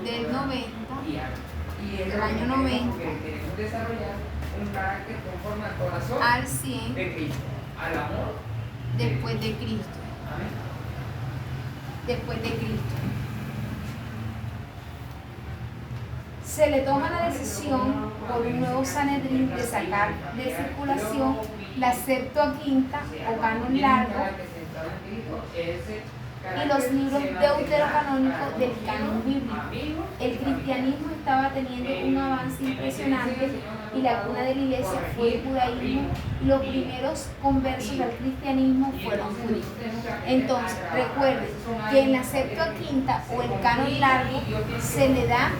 del 90, del año 90, queremos desarrollar un carácter conforme al corazón al 100 de Cristo, al amor después de Cristo. Amén. Después de Cristo. Se le toma la decisión por un nuevo Sanedrín de sacar de circulación la Septuaginta o canon largo y los libros deuterocanónicos del canon bíblico. El cristianismo estaba teniendo un avance impresionante y la cuna de la iglesia fue el judaísmo. Los primeros conversos al cristianismo fueron judíos. Entonces, recuerden que en la Septuaginta o el canon largo se le da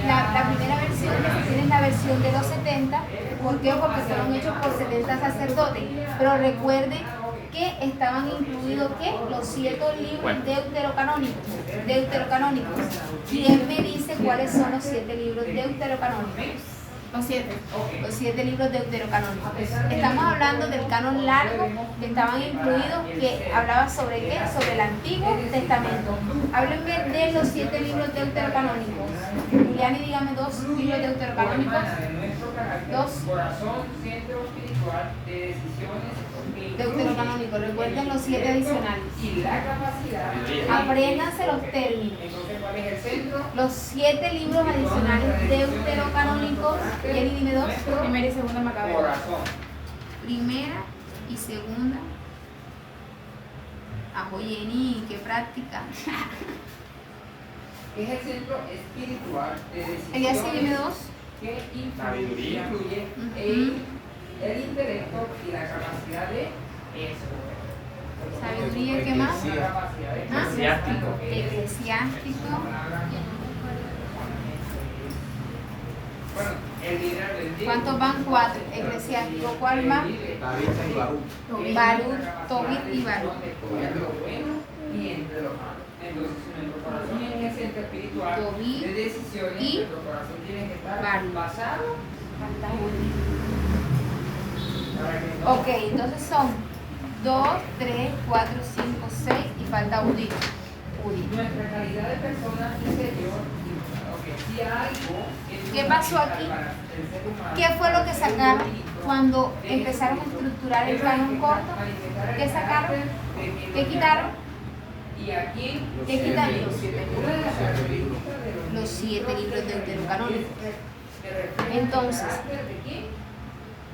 la primera versión, que se tiene es la versión de los 70. ¿Por qué? Porque fueron hechos por 70 sacerdotes. Pero recuerden que estaban incluidos ¿qué? Los 7 libros deuterocanónicos. ¿Quién me dice cuáles son los 7 libros deuterocanónicos? Los 7 libros deuterocanónicos. Estamos hablando del canon largo que estaban incluidos, que hablaba sobre ¿qué? Sobre el Antiguo Testamento. Háblenme de los 7 libros deuterocanónicos. Julián, y dígame 2 libros deuterocanónicos. 2. Corazón, centro espiritual de decisiones Deuterocanónico, recuerden los 7 adicionales. y la capacidad. Apréndanse los términos. Entonces, ¿cuál es el centro? Los 7 libros adicionales deuterocanónicos. Jenny, dime 2. Primera y segunda Macabeo. Corazón. Primera y segunda. Ajo, Jenny, qué práctica. Es el centro espiritual de decisiones. Elías, dime 2. Que influye el intelecto y la capacidad de escoger. Sabiduría, ¿qué más? La capacidad de Eclesiástico. Eclesiástico. Bueno, el líder del día. ¿Cuántos van? 4. Eclesiástico. ¿Cuál más? Barut, Tobit y Barut. Entre lo bueno y entre lo malo. Entonces, nuestro corazón es el centro espiritual Tobit de decisiones. y Nuestro corazón tiene que estar Barut. basado. Ok, entonces son 2, 3, 4, 5, 6 y falta Udit. Nuestra calidad de persona interior. Si algo ¿Qué pasó aquí? ¿Qué fue lo que sacaron cuando empezaron a estructurar el canon corto? ¿Qué sacaron? ¿Qué quitaron? ¿Y a quién? ¿Qué quitaron? Los Los 7 libros deuterocanónicos. Entonces,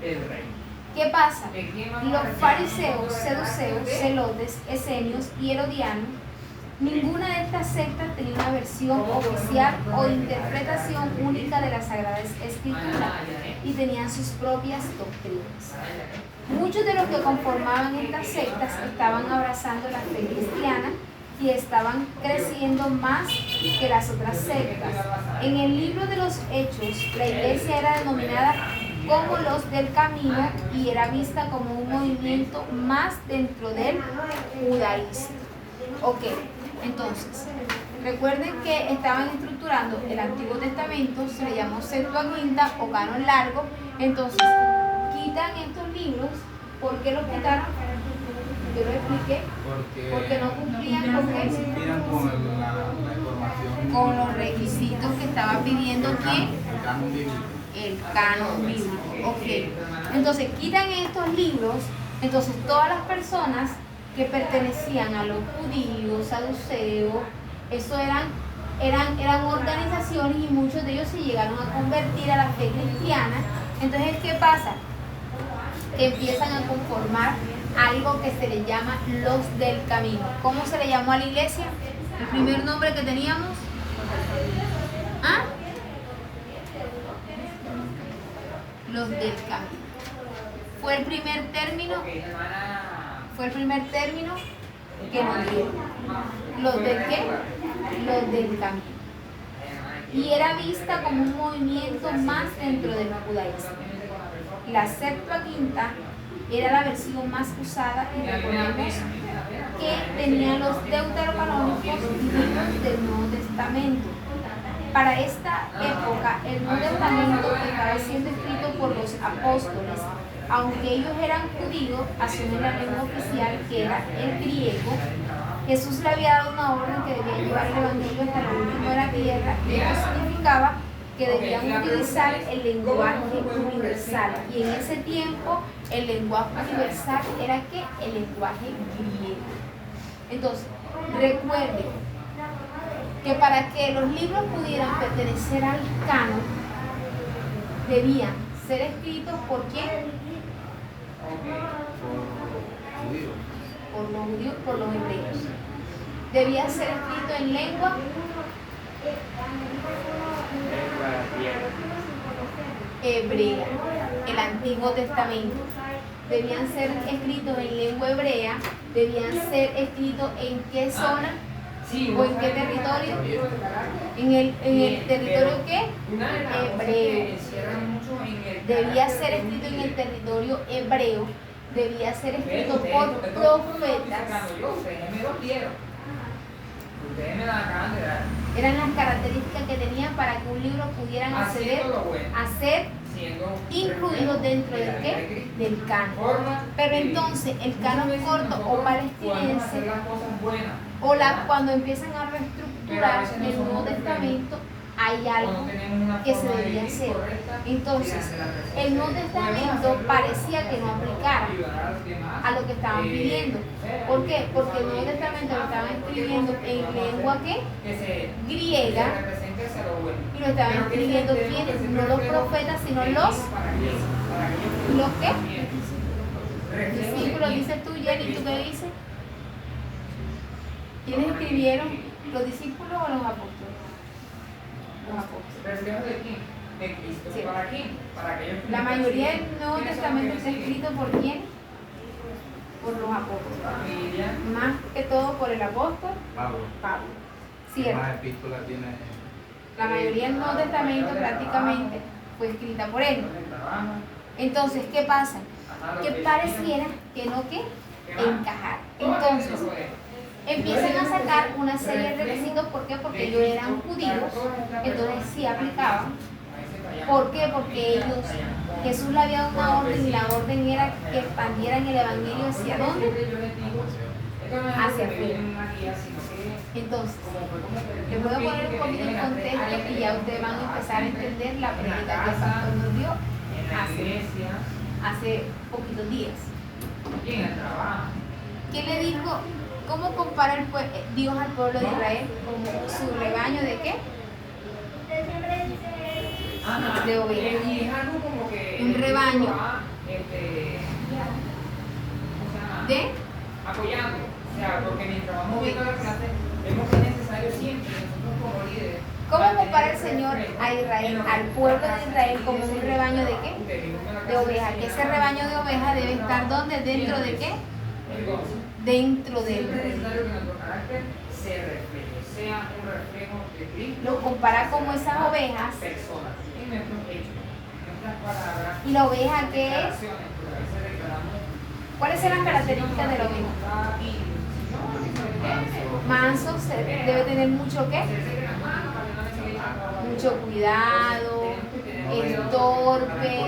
el rey. ¿qué pasa? Los fariseos, seduceos, celotes, esenios y herodianos, ninguna de estas sectas tenía una versión oficial o interpretación única de las Sagradas Escrituras y tenían sus propias doctrinas. Muchos de los que conformaban estas sectas estaban abrazando la fe cristiana y estaban creciendo más que las otras sectas. En el libro de los Hechos, la iglesia era denominada como los del camino y era vista como un movimiento más dentro del judaísmo. Ok, entonces, recuerden que estaban estructurando el Antiguo Testamento, se le llamó Septuaginta o canon largo. Entonces, quitan estos libros. ¿Por qué los quitaron? Yo lo expliqué. Porque no cumplían con la información. con los requisitos que estaba pidiendo ¿quién? El canon bíblico. El canon bíblico. Ok. Entonces, quitan estos libros. Entonces, todas las personas que pertenecían a los judíos, saduceos, eso eran organizaciones y muchos de ellos se llegaron a convertir a la fe cristiana. Entonces, ¿qué pasa? Que empiezan a conformar algo que se le llama los del camino. ¿Cómo se le llamó a la iglesia? El primer nombre que teníamos. ¿Ah? Los del camino. Fue el primer término que nos dieron. ¿Los del qué? Los del camino. Y era vista como un movimiento más dentro del judaísmo. La Septuaginta era la versión más usada y recordemos que tenía los deuterocanónicos libros del Nuevo Testamento. Para esta época, el Nuevo Testamento estaba siendo escrito por los apóstoles. Aunque ellos eran judíos, asumen la lengua oficial que era el griego. Jesús le había dado una orden que debía llevar el evangelio hasta lo último de la tierra, y esto significaba que debían utilizar el lenguaje universal. Y en ese tiempo el lenguaje universal era ¿qué? El lenguaje griego. Entonces, recuerden que para que los libros pudieran pertenecer al canon, debían ser escritos ¿por quién? Por los judíos, por los hebreos. Debía ser escrito en lengua hebrea, el Antiguo Testamento. Debían ser escritos en lengua hebrea, debían ser escritos en qué zona o en qué territorio, en el territorio ¿qué? Hebreo. Debía ser escrito en el territorio hebreo, debía ser escrito por profetas. Ustedes me la acaban de dar. Eran las características que tenían para que un libro pudieran acceder a ser incluido dentro de qué? Del canon. Pero entonces el canon corto o palestinense o cuando empiezan a reestructurar el Nuevo Testamento, hay algo que se debía hacer. Entonces, el Nuevo Testamento parecía que no aplicara a lo que estaban pidiendo. ¿Por qué? Porque el Nuevo Testamento lo estaban escribiendo en lengua ¿qué? Griega, y lo estaban escribiendo ¿quiénes? No los profetas, sino los ¿qué? Discípulos, dices tú, Jenny, ¿tú qué dices? ¿Quiénes escribieron? ¿Los discípulos o los apóstoles? ¿De quién? De Cristo. Sí. ¿Para quién? Para aquellos que la mayoría del Nuevo Testamento está escrito ¿por quién? Por los apóstoles. Más que todo por el apóstol Pablo. ¿Cierto? Más epístolas tiene. La mayoría del Nuevo Testamento prácticamente fue escrita por él. Entonces, ¿qué pasa? Que pareciera que no que encajar. Entonces, empiezan a sacar una serie de requisitos. ¿Por qué? Porque ellos eran judíos, entonces sí aplicaban. ¿Por qué? Porque ellos, Jesús le había dado una orden y la orden era que expandieran el evangelio ¿hacia dónde? Hacia afuera. Entonces, les voy a poner un poquito en contexto y ya ustedes van a empezar a entender la prédica que el pastor nos dio hace poquitos días. ¿Qué le dijo? ¿Cómo compara Dios al pueblo de Israel como su rebaño de qué? De ovejas. Un rebaño de apoyando. O sea, porque mientras vamos viendo la clase, vemos que es necesario siempre nosotros como líderes. ¿Cómo compara el Señor a Israel, al pueblo de Israel como un rebaño de qué? De ovejas. Que ese rebaño de ovejas debe estar ¿dónde? ¿Dentro de qué? Dentro del reino. Se refleje, sea un reflejo de Cristo. Lo compara como esas ovejas. Personas, en nuestros hechos, en nuestras palabras. ¿Y la oveja qué es? ¿Cuáles son las características de la oveja? Manso, debe tener mucho ¿qué? Mucho cuidado, es torpe,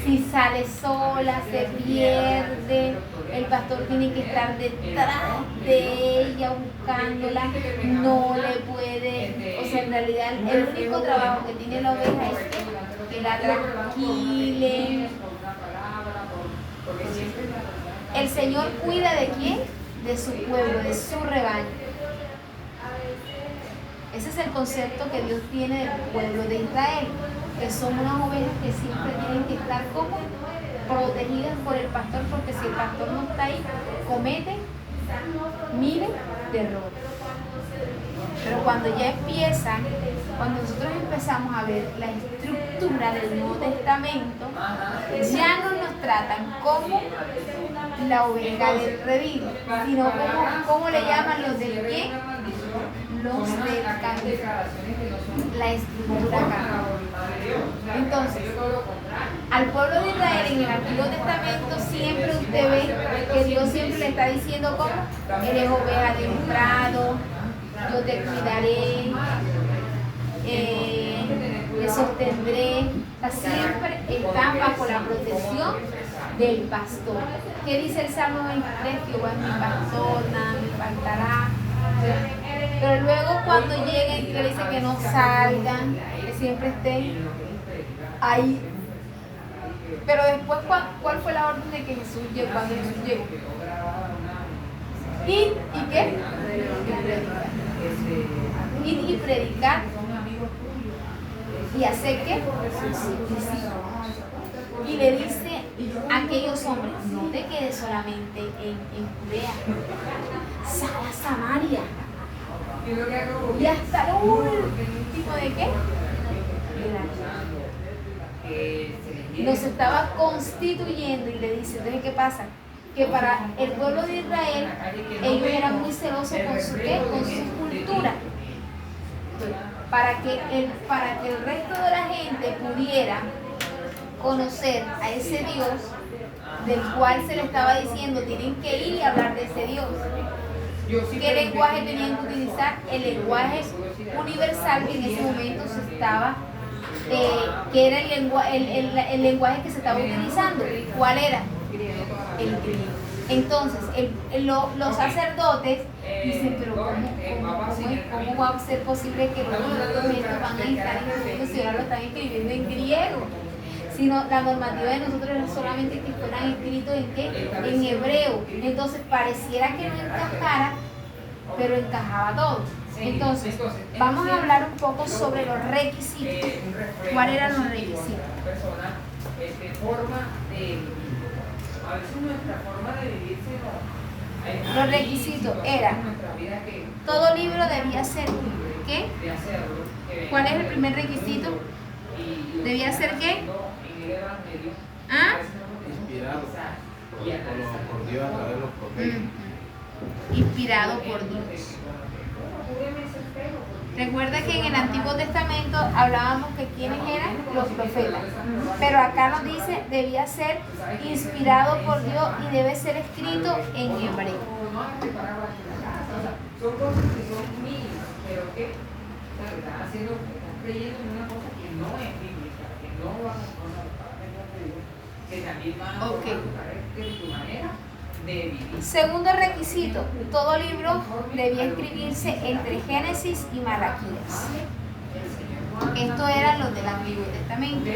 si sale sola se pierde, el pastor tiene que estar detrás de ella buscándola, no le puede, o sea, en realidad el único trabajo que tiene la oveja es que la tranquilen. El Señor cuida ¿de quién? De su pueblo, de su rebaño. Ese es el concepto que Dios tiene del pueblo de Israel, que son unas ovejas que siempre tienen que estar como protegidas por el pastor, porque si el pastor no está ahí, cometen miles de errores. Pero cuando ya empiezan, cuando nosotros empezamos a ver la estructura del Nuevo Testamento, ya no nos tratan como la oveja del redil, sino como le llaman los del qué, los del camino, la estructura camino. Entonces, al pueblo de Israel en el Antiguo Testamento siempre usted ve que Dios siempre le está diciendo como eres oveja de un prado, yo te cuidaré, te sostendré. O sea, siempre están bajo la protección del pastor. ¿Qué dice el Salmo 23? Jehová es mi pastor, nada me faltará. cuando lleguen, que le dice que no salgan, que siempre estén ahí. Pero después, ¿cuál fue la orden de que Jesús llegó cuando Jesús llegó? ¿Y qué? Ir y predicar. ¿Y hacer qué? Y le dice a aquellos hombres, no te quedes solamente en Judea, sal a Samaria y hasta el último de qué? Nos estaba constituyendo y le dice, entonces ¿qué pasa? Que para el pueblo de Israel ellos eran muy celosos con su ¿qué? Con su cultura. Para que el resto de la gente pudiera conocer a ese Dios del cual se le estaba diciendo tienen que ir y hablar de ese Dios. ¿Qué lenguaje tenían que utilizar? El lenguaje universal que en ese momento se estaba, que era el lenguaje que se estaba utilizando. ¿Cuál era? El griego. Entonces, los sacerdotes dicen, pero ¿cómo va a ser posible que los documentos van a estar escritos si ahora lo están escribiendo en griego? Sino la normativa de nosotros era solamente que fueran escritos ¿en qué? En hebreo. Entonces, pareciera que no encajara, pero encajaba todo. Entonces, vamos a hablar un poco sobre los requisitos. ¿Cuáles eran los requisitos? A veces nuestra forma de vivir los requisitos eran, todo libro debía ser ¿qué? ¿Cuál es el primer requisito? ¿Debía ser qué? ¿Ah? Inspirado por Dios a través de los profetas. Inspirado por Dios. Recuerda que en el Antiguo Testamento hablábamos que quiénes eran los profetas, pero acá nos dice debía ser inspirado por Dios y debe ser escrito en hebreo. Son cosas que son mínimas, pero que están creyendo en una cosa que no es bíblica, que no va a Dios, que también va a tu manera de vivir. Segundo requisito, todo libro debía escribirse entre Génesis y Malaquías. Estos eran los del Antiguo Testamento.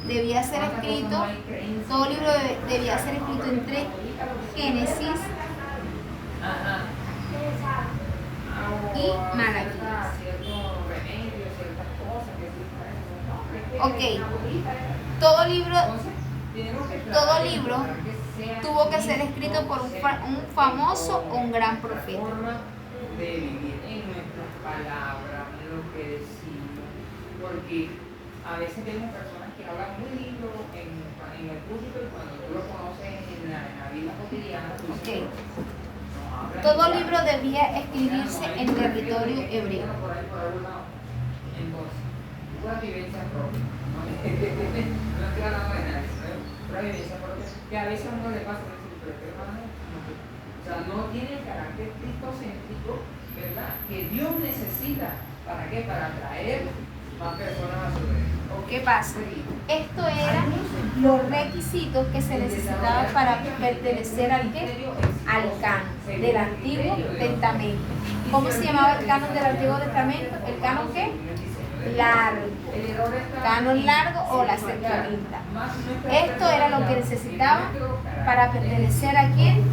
Debía ser escrito, todo libro debía ser escrito entre Génesis y Malaquías. Ok, todo libro tuvo que ser escrito por un famoso o un gran profeta. De vivir en nuestras palabras, en lo que decimos, porque a veces vemos personas que hablan muy lindo en el público y cuando tú lo conoces en la vida cotidiana, okay. Todo libro debía escribirse en territorio hebreo. Entonces, una vivencia propia, no estoy hablando de nadie, una vivencia propia, que a veces a uno le pasa decir, pero qué hermano, o sea, no tiene el carácter cristocéntrico, ¿verdad? Que Dios necesita, ¿para qué? Para atraer más personas a su reino. ¿Qué pasa? Estos eran los requisitos que se necesitaban para pertenecer al canon del Antiguo Testamento. ¿Cómo se llamaba el canon del Antiguo Testamento? ¿El canon qué? Largo. Canon largo o la Septuaginta. Esto era lo que necesitaban para pertenecer ¿a quién?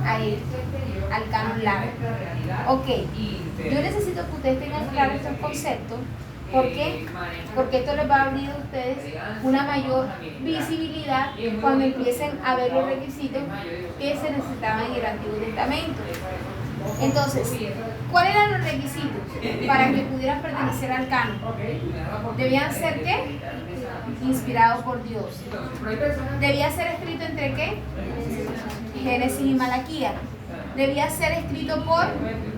A él, al canon largo. Ok, yo necesito que ustedes tengan claro estos conceptos. ¿Por qué? Porque esto les va a abrir a ustedes una mayor visibilidad cuando empiecen a ver los requisitos que se necesitaban en el Antiguo Testamento. Entonces, ¿cuáles eran los requisitos para que pudieran pertenecer al canon? Debían ser ¿qué? Inspirados por Dios. Debía ser escrito entre ¿qué? Génesis y Malaquías. Debía ser escrito por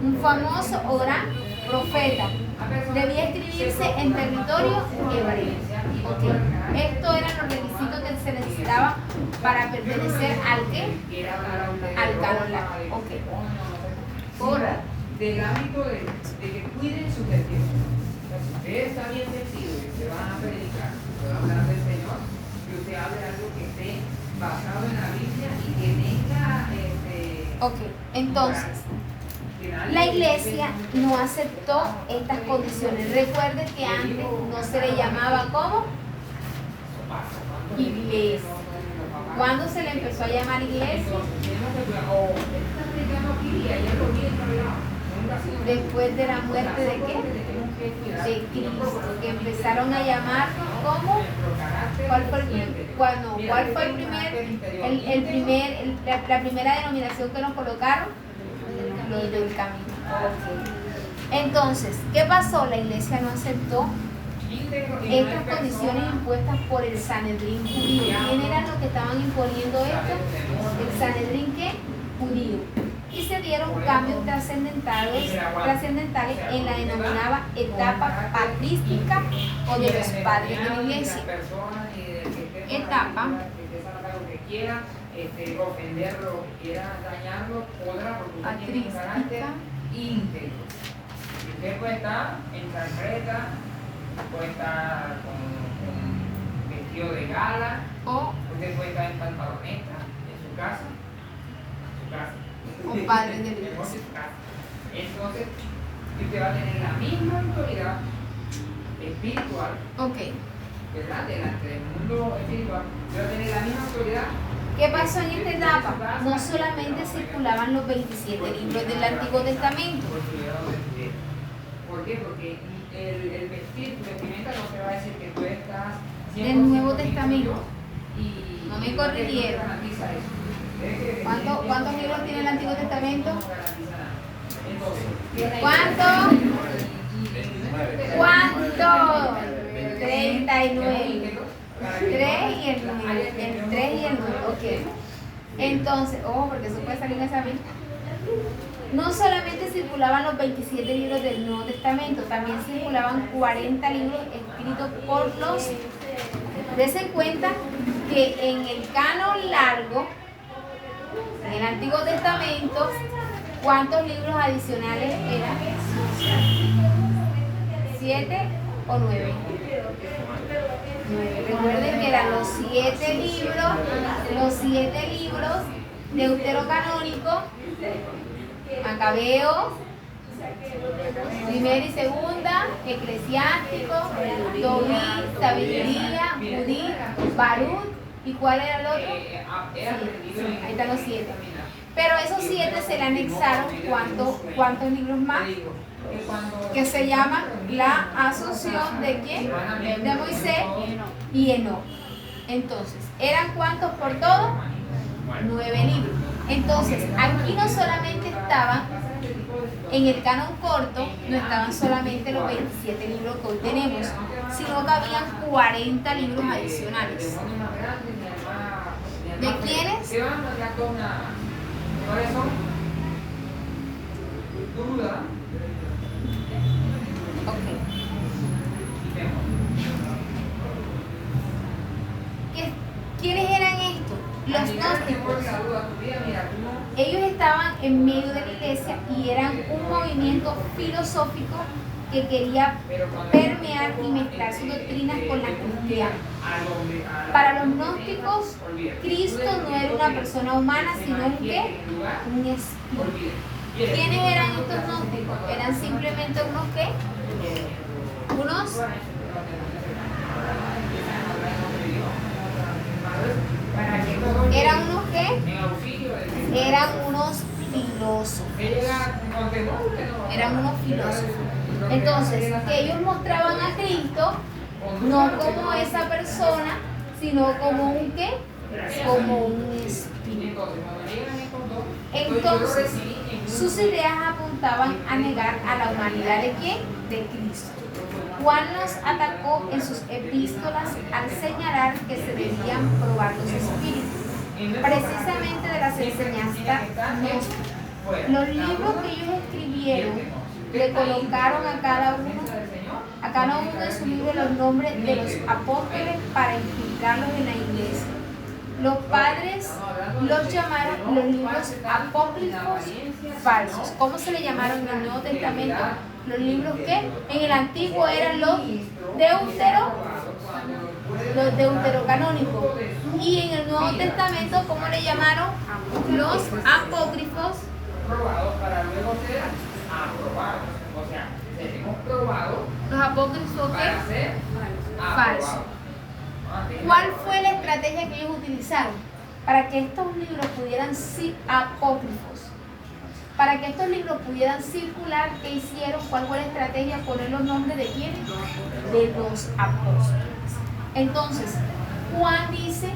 un famoso o gran profeta. Debía escribirse en territorio hebreo. Okay. Estos eran los requisitos que se necesitaban para pertenecer al ¿qué? Al canon largo. Okay. Ahora, del ámbito de que cuiden su vestido. Si usted está bien vestido y se va a predicar, se va a hablar del Señor, que usted hable de algo que esté basado en la Biblia y que tenga Ok, entonces, La iglesia no aceptó estas condiciones. Recuerden que antes no se le llamaba como iglesia. ¿Cuándo se le empezó a llamar iglesia? Después de la muerte de qué? De Cristo, que empezaron a llamar como ¿cuál fue la primera denominación que nos colocaron? Los del camino. Entonces, ¿qué pasó? La iglesia no aceptó estas condiciones impuestas por el Sanedrín judío. ¿Quién eran los que estaban imponiendo esto? El Sanedrín, ¿qué? Judío. Y se dieron cambios trascendentales en la denominada etapa patrística o de los padres de la iglesia. Etapa ofenderlo, quiera dañarlo, podrá, porque usted tiene un carácter íntegro. Y usted puede estar en carreta, puede estar con vestido de gala, o usted puede estar en pantaloneta, en su casa. O padre de Dios. Entonces, usted va a tener la misma autoridad espiritual, ¿verdad? Delante del mundo espiritual, usted va a tener la misma autoridad. ¿Qué pasó en esta etapa? No solamente circulaban los 27 libros del Antiguo Testamento. ¿Por qué? Porque el vestimenta no se va a decir que tú estás del Nuevo Testamento. Y no me corrigieron. ¿Cuántos libros tiene el Antiguo Testamento? ¿Cuántos? 39. 3 y el 9. El 3 y el 9. Ok. Entonces, porque eso puede salir en examen. No solamente circulaban los 27 libros del Nuevo Testamento, también circulaban 40 libros escritos por los. Dense cuenta que en el canon largo, en el Antiguo Testamento, ¿cuántos libros adicionales eran? 7 o 9. 9. Recuerden que eran los 7 libros deuterocanónicos, Macabeos, primera y segunda, Eclesiástico, Tobit, Sabiduría, Judith, Barut, ¿y cuál era el otro? Ahí están los 7. Pero esos 7 se le anexaron ¿cuántos libros más? Que se llama la Asunción de quién? De Moisés y Enoc. Entonces, ¿eran cuántos por todo? 9 libros. Entonces, aquí no solamente estaban, en el canon corto, no estaban solamente los 27 libros que hoy tenemos, sino que habían 40 libros adicionales. ¿De quiénes? ¿Cuáles son? Duda. ¿Quiénes eran estos? Los gnósticos. Ellos estaban en medio de la iglesia y eran un movimiento filosófico que quería permear y mezclar sus doctrinas con las cristianas. Para los gnósticos, Cristo no era una persona humana, sino un espíritu. ¿Quiénes eran estos gnósticos? Eran simplemente unos ¿qué? ¿Eran unos qué? Eran unos filósofos. Eran unos filósofos. Entonces, que ellos mostraban a Cristo no como esa persona, sino como un ¿qué? Como un espíritu. Entonces, sus ideas apuntaban a negar a la humanidad ¿de quién? De Cristo. Juan los atacó en sus epístolas al señalar que se debían probar los espíritus, precisamente de las enseñanzas gnósticas. Los libros que ellos escribieron le colocaron a cada uno de sus libros los nombres de los apóstoles para infiltrarlos en la iglesia. Los padres los llamaron los libros apócrifos falsos. ¿Cómo se le llamaron en el Nuevo Testamento? Los libros que en el Antiguo eran los deuterocanónicos. Y en el Nuevo Testamento, ¿cómo le llamaron? Los apócrifos aprobados. O sea, seremos probados Los apócrifos para ¿qué? ser Falso. aprobados. ¿Cuál fue la estrategia que ellos utilizaron? Para que estos libros pudieran ser apócrifos. Para que estos libros pudieran circular, ¿qué hicieron? ¿Cuál fue la estrategia? Poner los nombres de quiénes? De los apóstoles. Entonces, Juan dice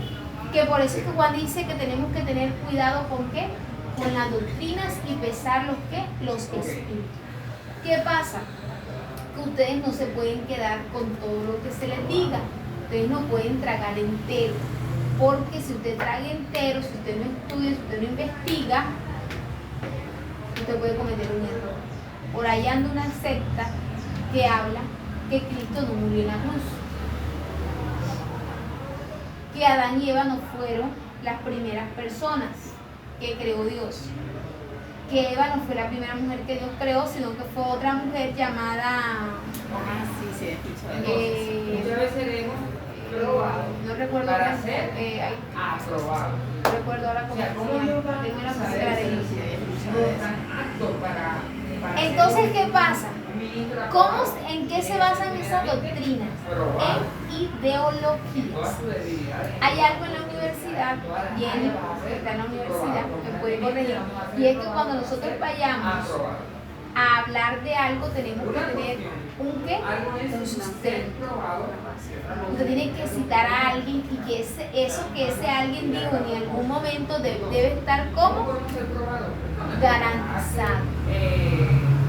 que por eso es que Juan dice que tenemos que tener cuidado con qué? Con las doctrinas y pesar los qué? Los espíritus. ¿Qué pasa? Que ustedes no se pueden quedar con todo lo que se les diga. Ustedes no pueden tragar entero. Porque si usted traga entero, si usted no estudia, si usted no investiga, usted puede cometer un error. Por ahí anda una secta que habla que Cristo no murió en la cruz. Que Adán y Eva no fueron las primeras personas que creó Dios. Que Eva no fue la primera mujer que Dios creó, sino que fue otra mujer llamada... Muchas veces seremos probados no recuerdo para ahora, ser aprobados. no recuerdo ahora cómo O sea, se ¿cómo llama. ellos van Tengo una a música de saber ellos. si no están aptos para Entonces, ser ¿qué pasa? un ministro ¿Cómo, aprobado? en qué se basan esas doctrinas? En ideologías. Hay algo en la universidad, Jenny, que está en la universidad, me puede corregir, y es que cuando nosotros vayamos a hablar de algo tenemos que tener un qué, un sustento. Usted tiene que citar a alguien y que eso que ese alguien dijo en algún momento debe estar como garantizado.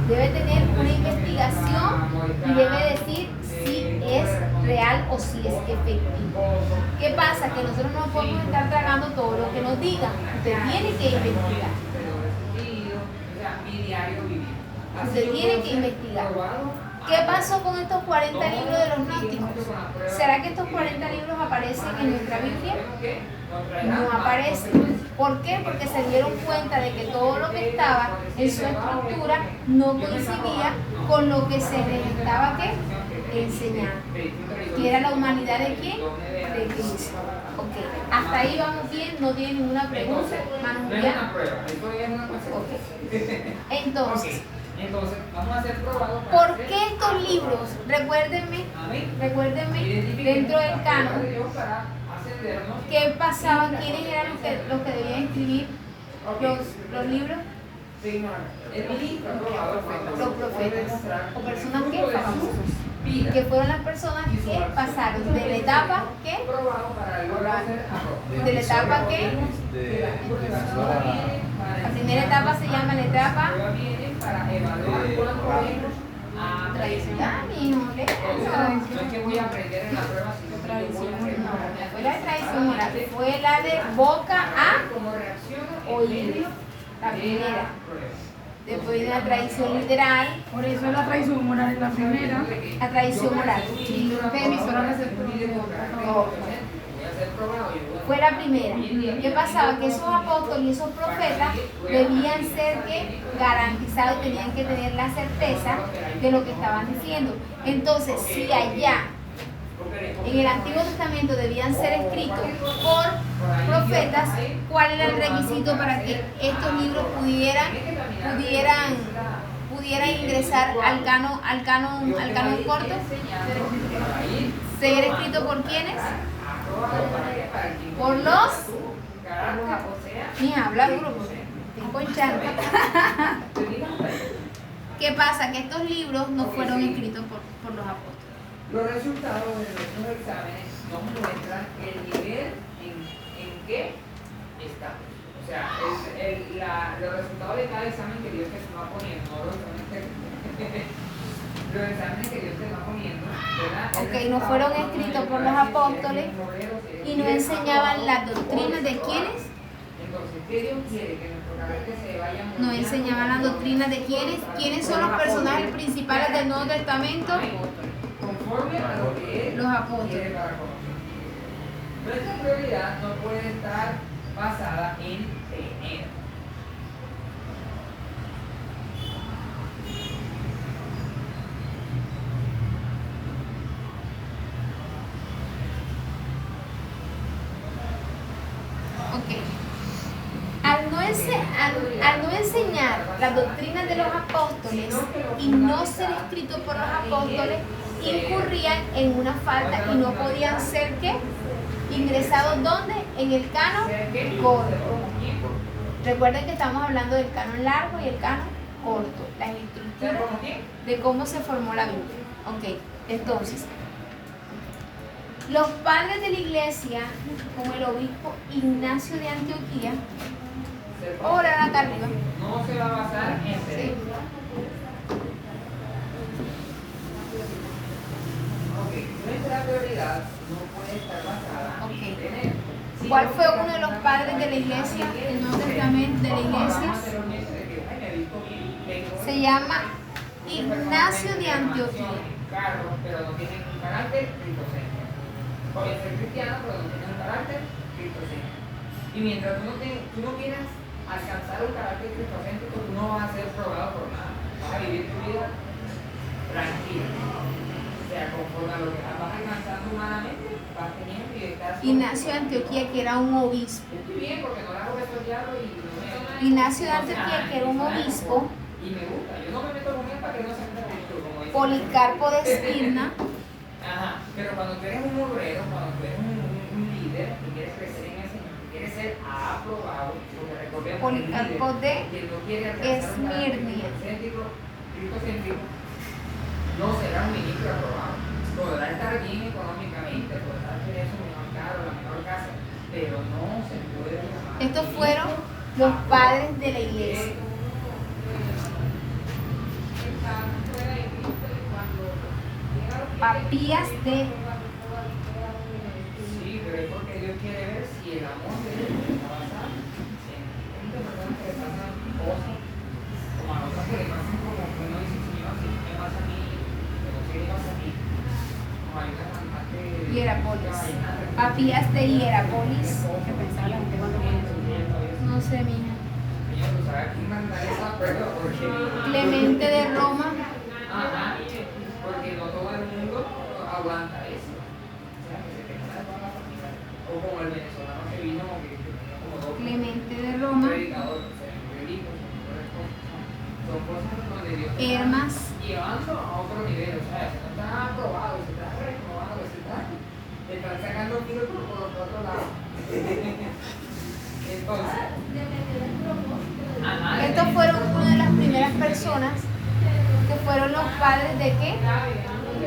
Debe tener una investigación y debe decir si es real o si es efectivo. ¿Qué pasa? Que nosotros no podemos estar tragando todo lo que nos digan. Usted tiene que investigar. Usted tiene que investigar. ¿Qué pasó con estos 40 libros de los gnósticos? ¿Será que estos 40 libros aparecen en nuestra Biblia? No aparecen. ¿Por qué? Porque se dieron cuenta de que todo lo que estaba en su estructura no coincidía con lo que se les estaba ¿qué? Enseñando. ¿Que era la humanidad de quién? De Cristo. Ok. Hasta ahí vamos bien, no tiene ninguna pregunta. Manos bien. Ok. Entonces, vamos a hacer probados. ¿Por qué estos libros? Recuérdenme, dentro del canon, ¿qué pasaba? ¿Quiénes eran los que debían escribir los libros? Los profetas. ¿O personas que famosas? Que fueron las personas que pasaron de la etapa que de la etapa que la primera etapa se llama la etapa tradicional, mijo, no es que voy a aprender en la prueba, sino que yo voy a hacer no fue la tradición oral, fue la de boca a oído, la primera. Después de la tradición literal. Por eso es la tradición moral en la primera. La tradición oral. Fue la primera. ¿Qué pasaba? Que esos apóstoles y esos profetas debían ser que garantizados, tenían que tener la certeza de lo que estaban diciendo. Entonces, si allá en el Antiguo Testamento debían ser escritos por profetas, ¿cuál era el requisito para que estos libros pudieran ingresar al canon corto? ¿Ser escrito por quiénes? Por los mija, habla duro, estoy ponchando. ¿Qué pasa? Que estos libros no fueron escritos por los apóstoles. Los resultados de nuestros exámenes nos muestran el nivel en que estamos. O sea, los resultados de cada examen que Dios te va poniendo, no los exámenes que Dios te va poniendo, ¿verdad? Ok, no fueron escritos por los apóstoles y no enseñaban las doctrinas de quiénes. Entonces, ¿qué Dios quiere? Que nuestro carácter se vaya No enseñaban las doctrinas de quiénes. ¿Quiénes son los personajes principales del Nuevo Testamento? conforme a lo que Él Los apóstoles. quiere para conocer. Nuestra prioridad no puede estar basada en tener. Ok. Al al no enseñar las doctrinas de los apóstoles y no ser escrito por los apóstoles, incurrían en una falta y no podían ser ¿qué? Ingresados ¿dónde? En el canon corto. Recuerden que estamos hablando del canon largo y el canon corto, las estructuras de cómo se formó la Biblia. Ok, entonces, los padres de la iglesia, como el obispo Ignacio de Antioquía, oran acá arriba. No se va a basar en Sí. Nuestra prioridad no puede estar basada Ok. en tener. ¿Cuál fue uno de los padres de la iglesia, del Nuevo Testamento de la iglesia? Se llama Ignacio de Antioquía. Pero no tienen un carácter cristocéntrico. Pueden ser cristianos, pero no tienen un carácter cristocéntrico. Y mientras tú no quieras alcanzar un carácter cristocéntrico, tú no vas a ser probado por nada. Vas a vivir tu vida tranquila. O sea, conforme a lo que vas alcanzando humanamente, vas teniendo y estás... Ignacio de Antioquía, que era un obispo. Estoy bien porque no la hago estudiado y no me... Ignacio de Antioquía, que era un obispo. Y me gusta. Yo no me meto con él para que no se meta con esto, como dice. Policarpo de Esmirna. Ajá, pero cuando tú eres un obrero, cuando tú eres un líder, que quieres crecer en el Señor, que quieres ser aprobado, porque recordemos Policarpo de que no quiere alcanzar un Esmirna. cristocéntrico, no será un ministro aprobado. Podrá estar bien económicamente, podrá tener su mejor carro, la mejor casa, pero no se puede llamar. Estos fueron los padres de la iglesia. Papías de... Sí, pero es porque Dios quiere ver si el amor de Dios está basado en muchas personas que le pasan cosas como a otras que le pasan como que uno dice, Señor, si no me pasa a mí, pero si le pasa a mí. Como hay una cantante de Hierapolis. Papías de Hierapolis. Que pensaba la gente cuando ponía su No sé, mija. Señor, tú sabes quién manda esa prueba porque... Clemente de Roma. Ajá, porque no todo el mundo aguanta eso. O sea, que se te muera toda la familia. O como el venezolano que vino, que tenía como dos Clemente de Roma. predicador, o sea, rico, son cosas donde Dios te Hermas. está llevando a otro nivel, o sea, se no está aprobado, se está reprobado, se están sacando kilos por otro lado. Entonces, Estos fueron una de las primeras personas que fueron los padres de qué?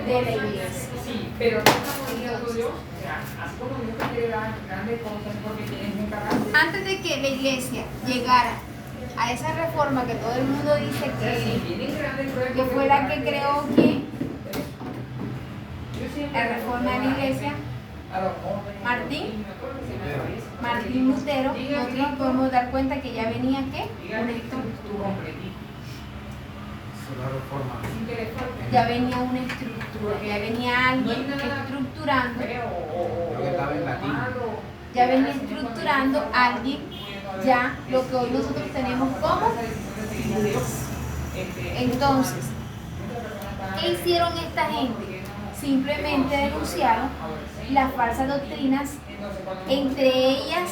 De la iglesia. sí, pero no estamos diciendo Dios, o sea, así como Dios te quiere dar grandes cosas porque tienes un carácter. Antes de que la iglesia llegara a esa reforma que todo el mundo dice que fue la que creó ¿quién? La reforma de la iglesia, Martín Lutero, nosotros podemos dar cuenta que ya venía ¿qué? Una estructura. Ya venía una estructura, ya venía alguien estructurando, ya venía estructurando alguien ya lo que hoy nosotros tenemos como iglesia. Entonces, ¿qué hicieron esta gente? Simplemente denunciaron las falsas doctrinas, entre ellas,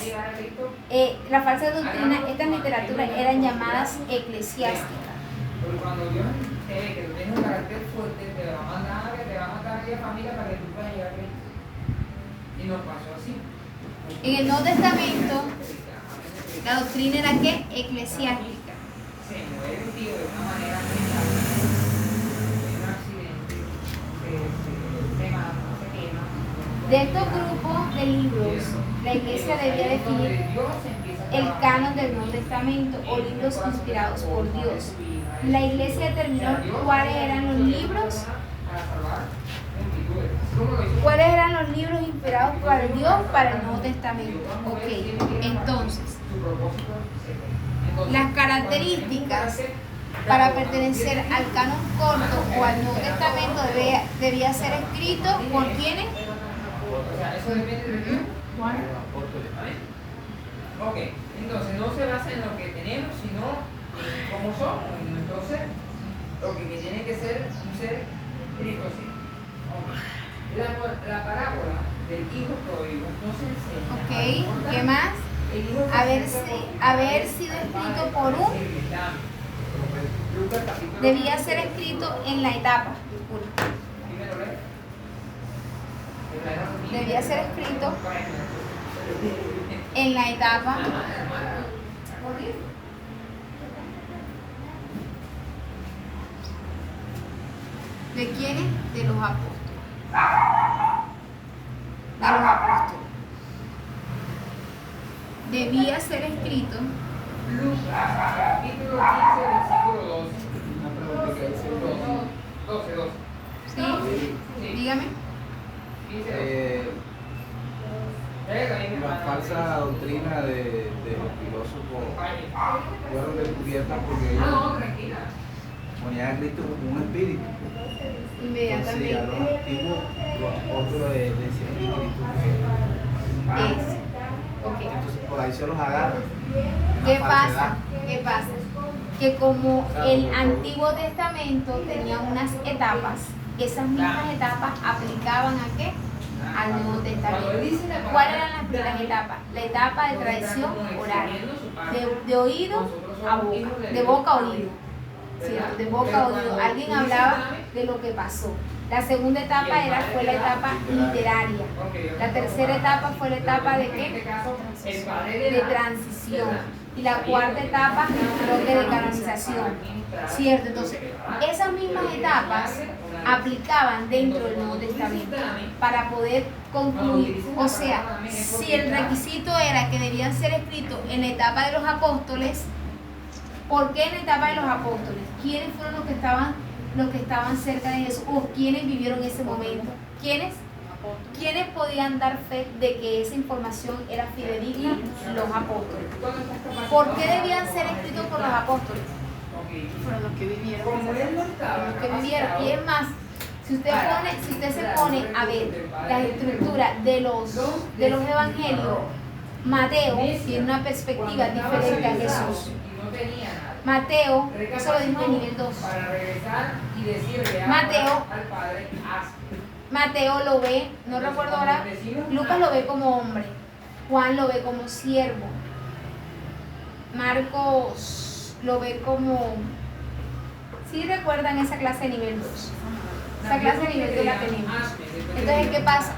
las falsas doctrinas, estas literaturas eran llamadas eclesiásticas. Porque cuando Dios te ve que tú tienes un carácter fuerte, te va a mandar a aquella familia para que tú puedas llegar a Cristo. Y nos pasó así. En el Nuevo Testamento, la doctrina era ¿qué? Eclesiástica. Se muere un tío de una manera muy grave. Hay un accidente, se mata, se quema. De estos grupos de libros, la iglesia debía definir el canon del Nuevo Testamento o libros inspirados por Dios. La iglesia determinó cuáles eran los libros, cuáles eran los libros inspirados por Dios para el Nuevo Testamento. Ok, entonces, las características para pertenecer al canon corto o al Nuevo Testamento debía ser escrito por quienes. Eso depende de Dios. Ok, entonces no se basa en lo que tenemos, sino en cómo somos, en nuestro ser. Lo que tiene que ser un ser cristocéntrico. La parábola del hijo pródigo no se enseña. Ok, ¿qué más? haber sido escrito por un, debía ser escrito en la etapa, debía ser escrito en la etapa ¿de quiénes? De los apóstoles. De los apóstoles. Debía ser escrito. Lucas, capítulo 15, versículo 12. Una pregunta que dice 12. ¿Sí? Dígame. la falsa doctrina de los filósofos fueron descubiertas porque ellos ponían a Cristo como un espíritu. Inmediatamente. Entonces, a los antiguos, los apóstoles decían que Cristo es. Okay. Entonces por ahí se los agarran. ¿Qué pasa? ¿Qué pasa? Que como el Antiguo Testamento tenía unas etapas, esas mismas etapas aplicaban ¿a qué? Al Nuevo Testamento. ¿Cuáles eran las primeras etapas? La etapa de tradición oral, de oído a boca, de boca a oído, ¿cierto? De boca a oído. Alguien hablaba de lo que pasó. La segunda etapa fue la etapa literaria. La tercera etapa fue la etapa de ¿qué? De transición. Y la cuarta etapa creo que de canonización. ¿Cierto? Entonces, esas mismas etapas aplicaban dentro del Nuevo Testamento para poder concluir. O sea, si el requisito era que debían ser escritos en la etapa de los apóstoles, ¿por qué en la etapa de los apóstoles? ¿Quiénes fueron los que estaban cerca de Jesús o quiénes vivieron ese momento? ¿Quiénes podían dar fe de que esa información era fidedigna? Los apóstoles. ¿Por qué debían ser escritos por los apóstoles? Fueron los que vivieron. Los que vivieron. Y es más, si usted se pone a ver la estructura de los evangelios, Mateo tiene una perspectiva diferente a Jesús. Mateo, eso lo dimos en nivel 2. Mateo lo ve, no recuerdo ahora, Lucas lo ve como hombre, Juan lo ve como siervo, Marcos lo ve como... ¿Sí recuerdan esa clase de nivel 2? Esa clase de nivel 2 la tenemos. Entonces, ¿qué pasa?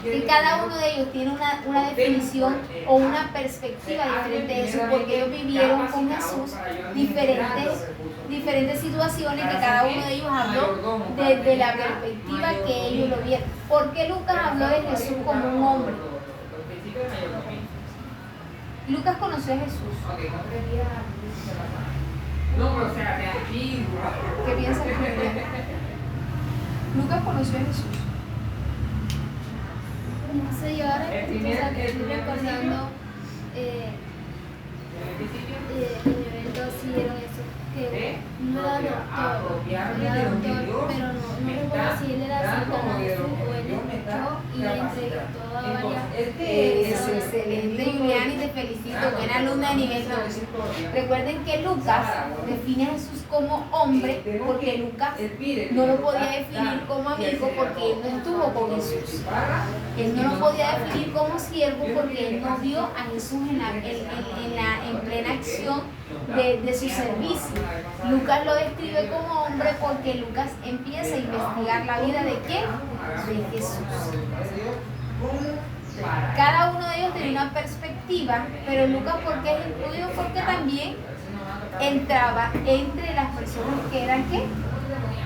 Y cada uno de ellos tiene una definición o una perspectiva diferente de Jesús, porque ellos vivieron con Jesús diferentes situaciones que cada uno de ellos habló desde la perspectiva que ellos lo vieron. ¿Por qué Lucas habló de Jesús como un hombre? Lucas conoció a Jesús. ¿Qué piensa que Lucas conoció a Jesús? No sé, yo ahora estoy recordando en el 2 hicieron eso, que no era doctor, pero no recuerdo si él era cercano a Jesús o él escuchó y le entrevistó a varias. Eso, excelente, Julián, y te felicito, buena alumna de nivel 2. Recuerden que Lucas define a Jesús como hombre porque Lucas no lo podía definir como amigo porque él no estuvo con Jesús. Él no lo podía definir como siervo porque él no vio a Jesús en plena acción de su servicio. Lucas lo describe como hombre porque Lucas empieza a investigar la vida de ¿quién? De Jesús. Cada uno de ellos tiene una perspectiva, pero Lucas, ¿por qué es incluido? Porque también entraba entre las personas que eran ¿qué?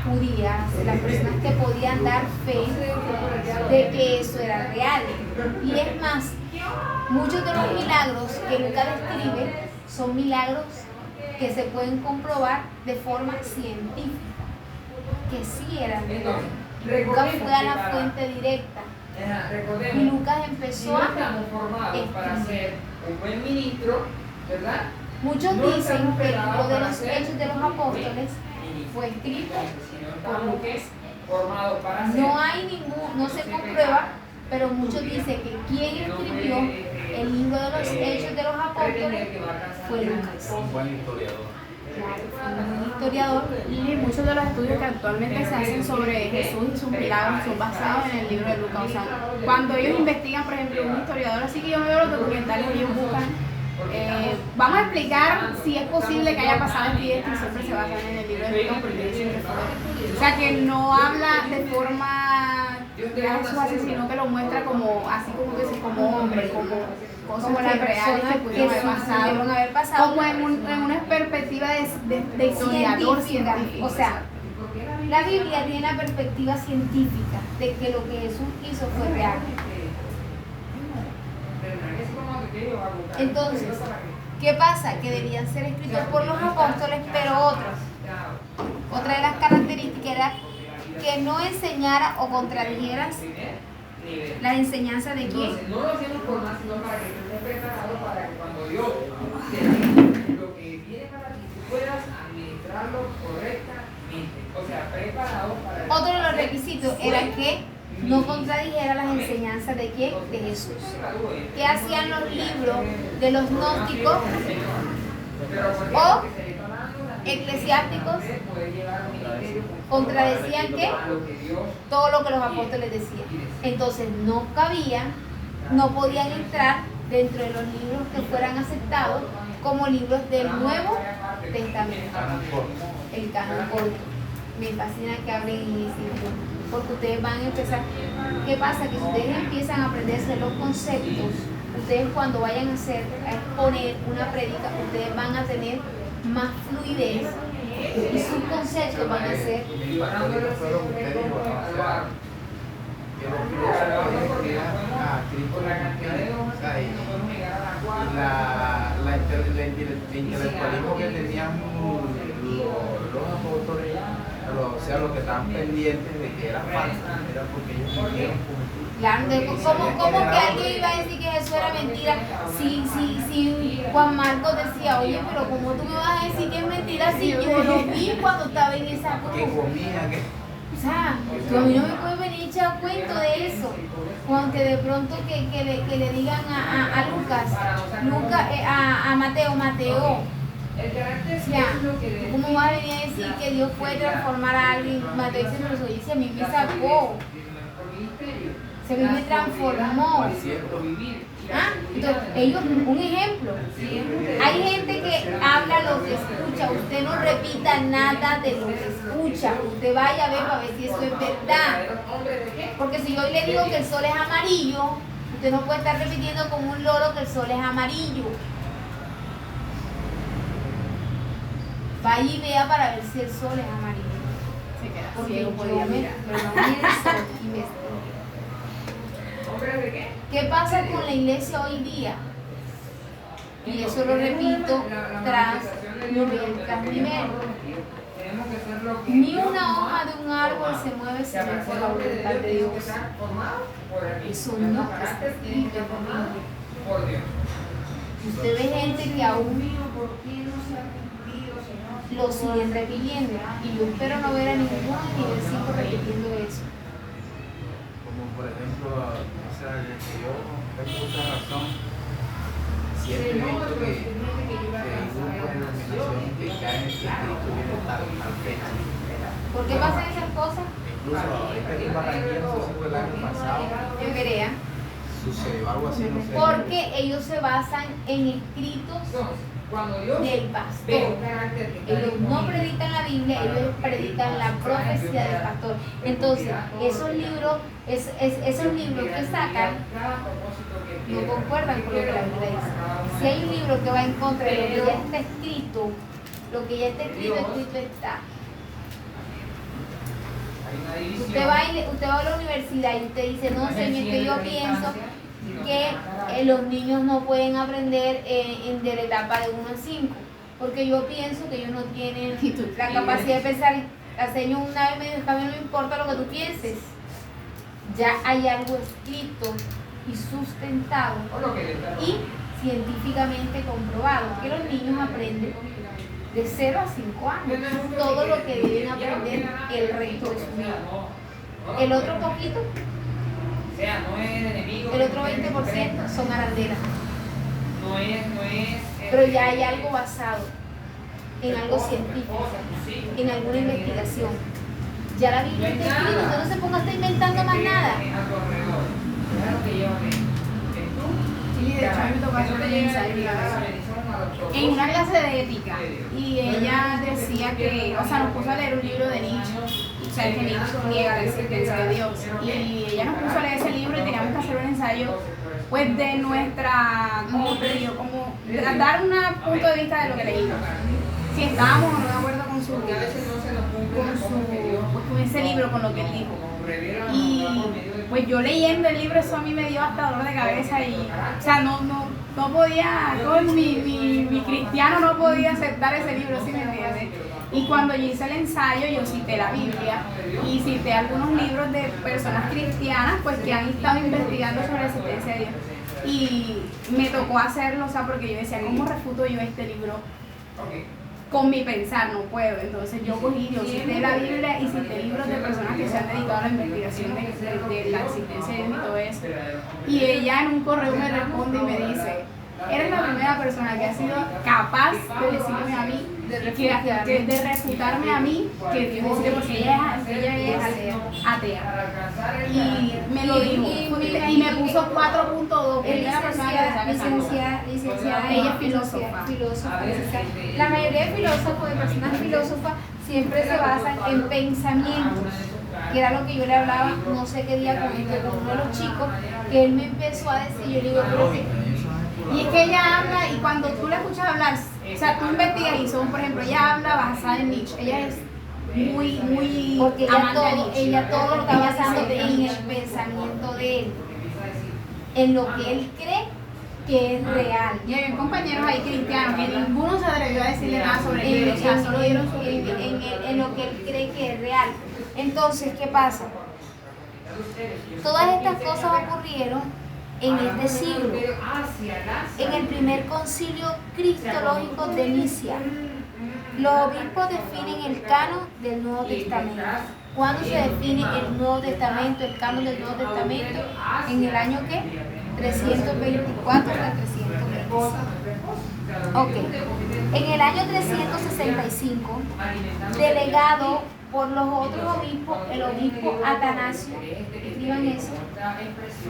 Judías, las personas que podían dar fe de que eso era real. Y es más, muchos de los milagros que Lucas describe son milagros que se pueden comprobar de forma científica, que sí eran reales. Lucas fue a la fuente directa. Y Lucas empezó a escribir. Muchos dicen que el libro de los Hechos de los Apóstoles fue escrito por Lucas. No se comprueba, pero muchos dicen que quien escribió el libro de los Hechos de los Apóstoles fue Lucas. Un buen historiador. Claro, fue un historiador. Y muchos de los estudios que actualmente se hacen sobre Jesús y sus milagros son basados en el libro de Lucas. O sea, cuando ellos investigan, por ejemplo, un historiador, así que yo me veo los documentales, ellos buscan, vamos a explicar si es posible que haya pasado esto y esto, y siempre se basan en el libro de Lucas porque dicen que fue. O sea, que no habla de forma de a Jesús así, sino que lo muestra como, así como que sí, como hombre, como cosas Como las reales personas que pudieron haber pasado, como en una perspectiva de historiador científico. O sea, la Biblia tiene la perspectiva científica de que lo que Jesús hizo fue real. Entonces, ¿qué pasa? Que debían ser escritos por los apóstoles, pero otra de las características era que no enseñara o contradijera las enseñanzas de quién. Entonces, no lo hacemos por más, sino para que tú estés preparado para que cuando Dios te diga lo que viene para ti, tú puedas administrarlo correctamente. O sea, preparado para... Otro de los requisitos era que no contradijera las enseñanzas de quién, de Jesús. ¿Qué hacían los libros de los gnósticos o eclesiásticos? Contradecían que todo lo que los apóstoles decían. Entonces no cabían, no podían entrar dentro de los libros que fueran aceptados como libros del Nuevo Testamento. El canon corto. Me fascina que hablen en ese idioma, porque ustedes van a empezar. ¿Qué pasa? Que si ustedes empiezan a aprenderse los conceptos, ustedes cuando vayan a exponer una prédica, ustedes van a tener más fluidez y sus conceptos van a ser. El intelectualismo que tenían los apóstoles, o sea, los que estaban pendientes de que era falso, era porque ellos vivieron con... Claro, ¿cómo que alguien iba a decir que Jesús era mentira? Si Juan Marcos decía, oye, pero ¿cómo tú me vas a decir que es mentira si yo lo vi cuando estaba en esa cruz? Que comía, que... O sea, tú a mí no me puedes venir a echar cuento de eso. Aunque de pronto que le digan a Lucas, a Mateo. O sea, ¿cómo vas a venir a decir que Dios puede transformar a alguien? Mateo dice, pero dice, a mí me sacó. Se me transformó. ¿Ah? Entonces, ellos, un ejemplo. Hay gente que habla lo que escucha. Usted no repita nada de lo que escucha. Usted vaya a ver para ver si eso es verdad. Porque si yo hoy le digo que el sol es amarillo, usted no puede estar repitiendo como un loro que el sol es amarillo. Vaya y vea para ver si el sol es amarillo. Porque yo podía mirar, pero no mire el sol y me... ¿Qué pasa con la iglesia hoy día? Y eso lo repito tras nivel. Ni una hoja de un árbol se mueve sin hacer la voluntad de Dios. Eso no está escrito por Dios. Usted ve gente que aún lo siguen repitiendo. Y yo espero no ver a ninguno de nivel 5 repitiendo eso. Como por ejemplo, o sea, yo tengo mucha razón. Siempre he visto que hay grupos de denominación que caen en este Cristo viene tal fecha. ¿Por qué pasan esas cosas? Incluso ahorita aquí en Barranquilla, no sé si fue el año pasado, En Berea. sucedió algo así, no sé. Porque ellos se basan en escritos del pastor. Ellos no predican la Biblia, ellos predican la profecía del pastor. Entonces, esos libros que sacan no concuerdan con lo que la Biblia dice. Si hay un libro que va en contra de lo que ya está escrito, lo que ya está escrito está. Usted va a la universidad y usted dice, no, señor, que yo pienso que los niños no pueden aprender de la etapa de 1 a 5, porque yo pienso que ellos no tienen la capacidad de pensar. La señora una vez me dijo, a mí no me importa lo que tú pienses, ya hay algo escrito y sustentado y científicamente comprobado, que los niños aprenden de 0 a 5 años, todo lo que deben aprender el resto de su vida. El otro poquito, el otro 20% son arandelas. Pero ya hay algo basado. en algo científico, en alguna investigación. Ya la Biblia está escrita, usted no se ponga a estar inventando más nada. Sí, de hecho a mí me tocó hacer un ensayo en una clase de ética y ella decía que, o sea, nos puso a leer un libro de Nietzsche, o sea, que Nietzsche niega la existencia de Dios, y ella nos puso a leer ese libro y teníamos que hacer un ensayo pues de nuestra, como te digo, como dar un punto de vista de lo que leímos, si estábamos o no de acuerdo con con ese libro, con lo que él dijo. Y pues yo leyendo el libro, eso a mí me dio hasta dolor de cabeza y, o sea, no podía, con mi cristiano no podía aceptar ese libro, ¿sí me entiendes? Y cuando yo hice el ensayo, yo cité la Biblia y cité algunos libros de personas cristianas pues que han estado investigando sobre la existencia de Dios. Y me tocó hacerlo, o sea, porque yo decía, ¿cómo refuto yo este libro? Con mi pensar, no puedo. Entonces yo cité la Biblia y cité libros de personas que se han dedicado a la investigación de la existencia de Dios y todo eso. Y ella en un correo me responde y me dice, eres la primera persona que ha sido capaz de decirme a mí, de refutarme a mí que Dios existe, porque ella es atea. Y me lo dijo, y me puso 4.2, primera persona que licenciada, ella es filósofa. La mayoría de filósofos, de personas filósofas, siempre se basan en pensamientos, que era lo que yo le hablaba, no sé qué día con uno de los chicos, que él me empezó a decir, yo le digo, pero sí. Y es que ella habla, y cuando tú la escuchas hablar, o sea, tú investigas y son, por ejemplo, ella habla basada en Nietzsche, ella es muy porque amante de Nietzsche. ella todo lo está basando en el pensamiento de él, en lo que él cree que es real. Y hay compañeros ahí cristianos que ninguno se atrevió a decirle nada sobre él, o sea, solo dieron su opinión. En lo que él cree que es real. Entonces, ¿qué pasa? Todas estas cosas ocurrieron en este siglo, en el primer concilio cristológico de Nicea. Los obispos definen el canon del Nuevo Testamento. ¿Cuándo se define el Nuevo Testamento, el canon del Nuevo Testamento? ¿En el año qué? 324 a 325. Ok. En el año 365, delegado por los otros obispos, el obispo Atanasio, escriban eso,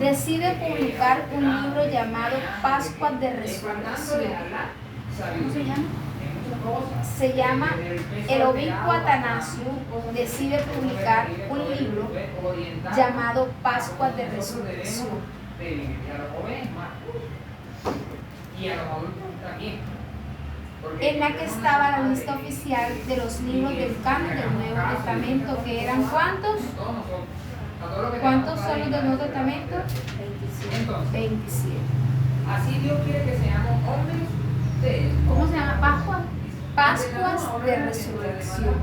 decide publicar un libro llamado Pascuas de Resurrección. ¿Cómo se llama? Se llama, el obispo Atanasio decide publicar un libro llamado Pascuas de Resurrección. En la que estaba la lista oficial de los libros del canon del Nuevo Testamento, que eran ¿cuántos? ¿Cuántos son los del Nuevo Testamento? 27. Así Dios quiere que seamos hombres de... ¿Cómo se llama? ¿Pascua? Pascuas de Resurrección.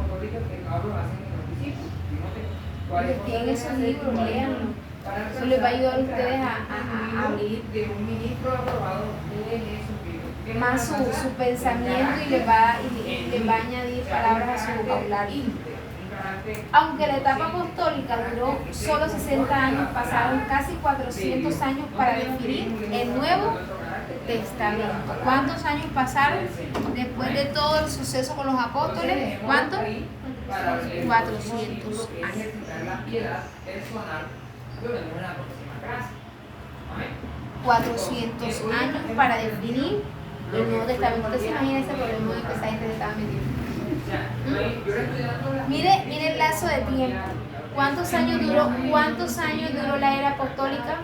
Tienen esos libros, léanlo. Eso les va a ayudar a ustedes a abrir más su pensamiento y les va a añadir palabras a su vocabulario. Aunque la etapa apostólica duró solo 60 años, pasaron casi 400 años para definir el Nuevo Testamento. ¿Cuántos años pasaron después de todo el suceso con los apóstoles? ¿Cuántos? 400 años. 400 años para definir el Nuevo Testamento. Ustedes se imaginan ese problema en que esa gente se estaba metiendo. Mire el lazo de tiempo. ¿Cuántos años duró la era apostólica?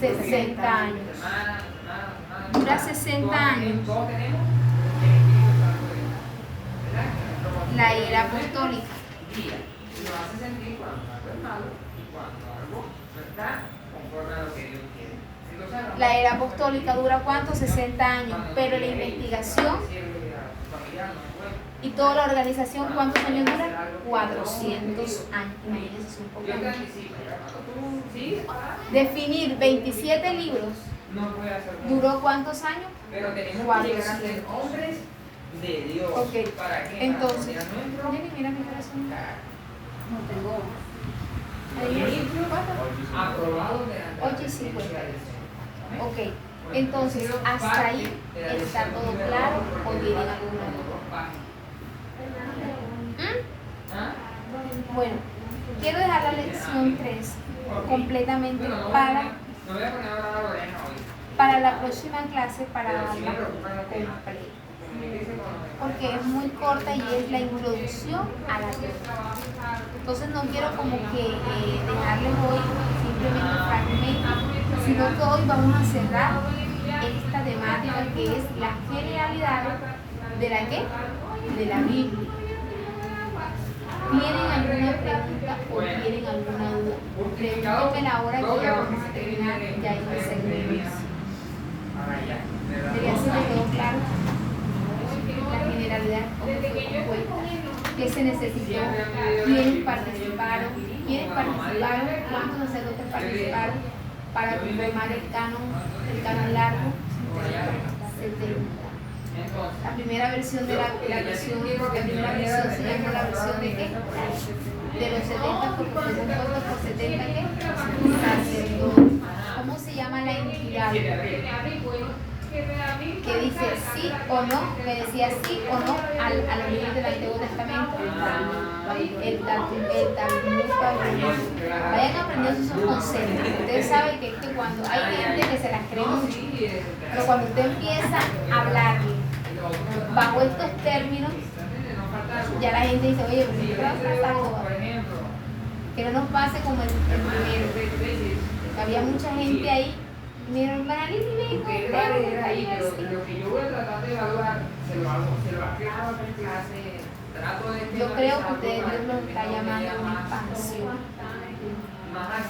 60 años. Dura 60 años la era apostólica. La era apostólica dura ¿cuánto? 60 años, pero la investigación y toda la organización, ¿cuántos años dura? 400 años. Imagínense, es un poco. Definir 27 libros duró ¿cuántos años? Pero tenemos 400. que llegar a ser hombres de Dios. Ok, ¿Para qué? entonces, Jenny, mira mi corazón. No tengo. aprobados delante 8:50. Ok, Entonces, hasta ahí está todo claro o tienen alguna duda. Bueno, quiero dejar la lección 3 completamente para la próxima clase, para darla completa, porque es muy corta y es la introducción a la teoría. Entonces no quiero como que dejarles hoy simplemente fragmentos, sino que hoy vamos a cerrar esta temática que es la generalidad de la ¿qué? De la Biblia. ¿Tienen alguna pregunta o tienen alguna duda? Pregúntenme ahora que ya vamos a terminar ya este segmento. Debería ser de todo claro. La generalidad, cómo fue compuesta, qué se necesitó, quiénes participaron, cuántos sacerdotes participaron para conformar el canon largo, 70. La primera versión de la primera versión se llamó la versión de qué? De los 70, porque fue compuesto por 70 ¿qué? Sacerdotes. ¿Cómo se llama la entidad? Que dice sí o no, que decía sí o no a los libros del Antiguo Testamento. El Talmud Babilónico. Vayan aprendiendo esos conceptos. Ustedes saben que cuando hay gente que se las cree mucho, pero cuando usted empieza a hablar bajo estos términos, ya la gente dice, oye, pero ¿qué va a pasar? Que no nos pase como el primero. Había mucha gente ahí. Mi hermana Lili me dijo, lo que yo voy a tratar de evaluar, se lo aclaro en clase, trato de... Yo creo que ustedes Dios los está llamando a una expansión.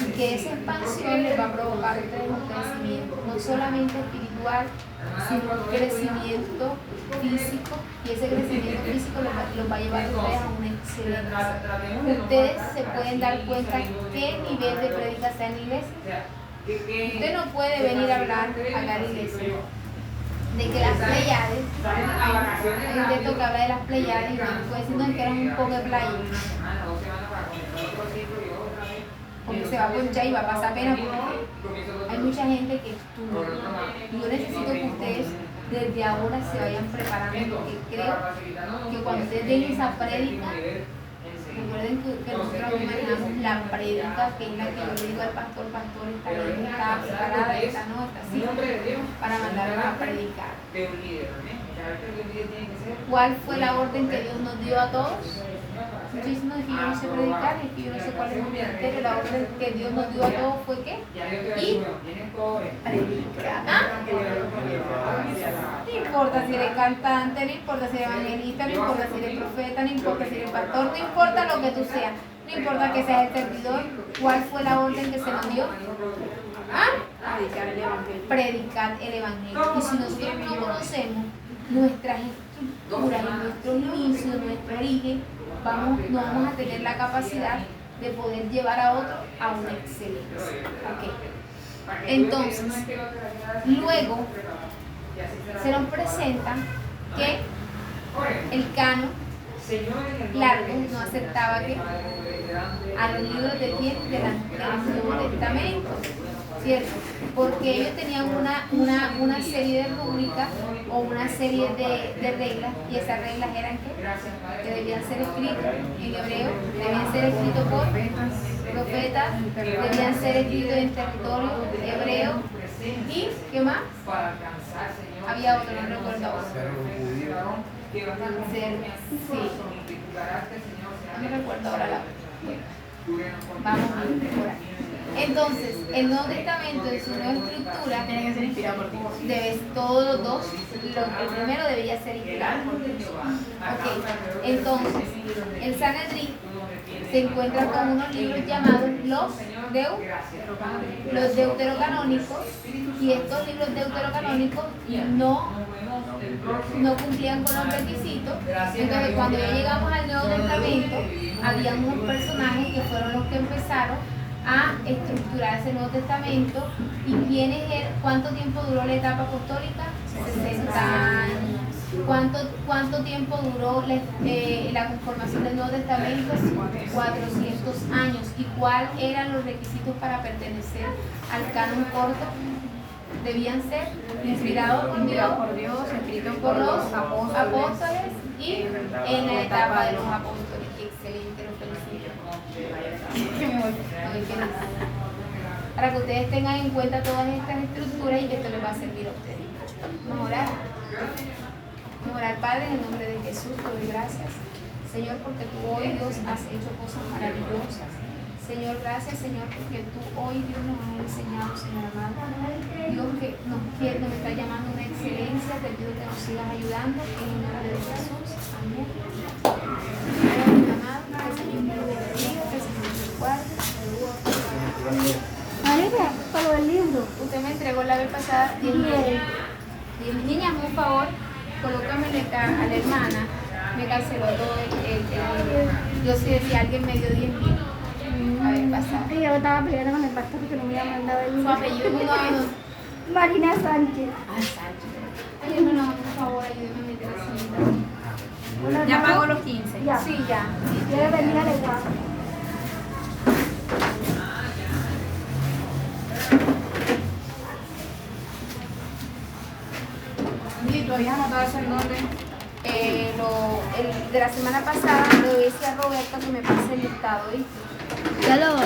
Y que esa expansión les va a provocar a ustedes un crecimiento, no solamente espiritual, sino un crecimiento físico, y ese crecimiento físico los va a llevar a ustedes a una excelencia. Ustedes se pueden dar cuenta qué nivel de prédica está en la iglesia. Usted no puede venir a hablar a la iglesia de que las Pleiades, hay un texto que habla de las Pleiades y uno puede decir no, que eran un poco de playa, porque se va a ponchar y va a pasar pena, porque hay mucha gente que estudia. Y yo necesito que ustedes desde ahora se vayan preparando, porque creo que cuando ustedes den esa prédica, recuerden que nosotros manejamos la prédica, que es la que yo le digo al pastor, esta ley está preparada, esta no, está así, para mandarnos a predicar. ¿Cuál fue la orden que Dios nos dio a todos? Estoy diciendo que yo no sé predicar, es que yo no sé cuál es el ministerio. La orden que Dios nos dio a todos fue ¿qué? Y predicar. No importa si eres cantante, no importa si eres evangelista, no importa si eres profeta, no importa si eres pastor, no importa lo que tú seas, no importa que seas el servidor. ¿Cuál fue la orden que se nos dio? Predicar el evangelio. Y si nosotros no conocemos nuestras estructuras, nuestro inicio, nuestro origen, no vamos a tener la capacidad de poder llevar a otro a una excelencia. Okay. Entonces, luego se nos presenta que el canon largo no aceptaba que a los libros de quién del Nuevo Testamento, ¿cierto? Porque ellos tenían una serie de rúbricas o una serie de reglas, y esas reglas eran que debían ser escritas en hebreo, debían ser escritos por profetas, debían ser escritos en territorio hebreo, y ¿qué más? Había otro, no recuerdo ahora. No me recuerdo ahora la. Vamos a mejorar. Entonces, el Nuevo Testamento en su nueva estructura tiene que ser inspirado por Dios. Todos los dos, el primero debería ser inspirado por Dios. Ok, entonces, el Sanedrín se encuentra con unos libros llamados los deuterocanónicos, y estos libros deuterocanónicos no cumplían con los requisitos. Entonces, cuando ya llegamos al Nuevo Testamento, había unos personajes que fueron los que empezaron a estructurar ese Nuevo Testamento. ¿Y cuánto tiempo duró la etapa apostólica? 60 años. ¿Cuánto tiempo duró la conformación del Nuevo Testamento? 400 años. ¿Y cuáles eran los requisitos para pertenecer al canon corto? debían ser inspirados Enviado por Dios, escrito por los apóstoles. apóstoles y en la etapa de los apóstoles. Excelente, lo felicito. Que me voy. Ay, qué lindo. Para que ustedes tengan en cuenta todas estas estructuras y que esto les va a servir a ustedes. Vamos a orar. Vamos a orar, Padre, en el nombre de Jesús, te doy gracias. Señor, porque tú hoy, Dios, has hecho cosas maravillosas. Señor, gracias, Señor, porque tú hoy, Dios, nos has enseñado, Señor amado. Dios, que nos está llamando a una excelencia, te pido que nos sigas ayudando en el nombre de Jesús. Amén. Amado, que el Señor te bendiga, que el Señor te guarde. María, para el libro. Usted me entregó la vez pasada 10 niñas, por favor, colócamele acá a la hermana. Me canceló todo el yo sí decía, alguien me dio 10 mil. A ver, pasada. Y yo estaba peleando con el pastor porque no me había mandado el Su libro. apellido no. Marina Sánchez. Ah, Sánchez. Ay, hermano, por favor, ayúdeme a meter así. Ya pagó los 15. Ya. Sí, ya. Quiere venir a leguar. ¿Y tú habías anotado eso en dónde? El de la semana pasada le decía a Roberto que me pase el listado, ¿viste? Ya lo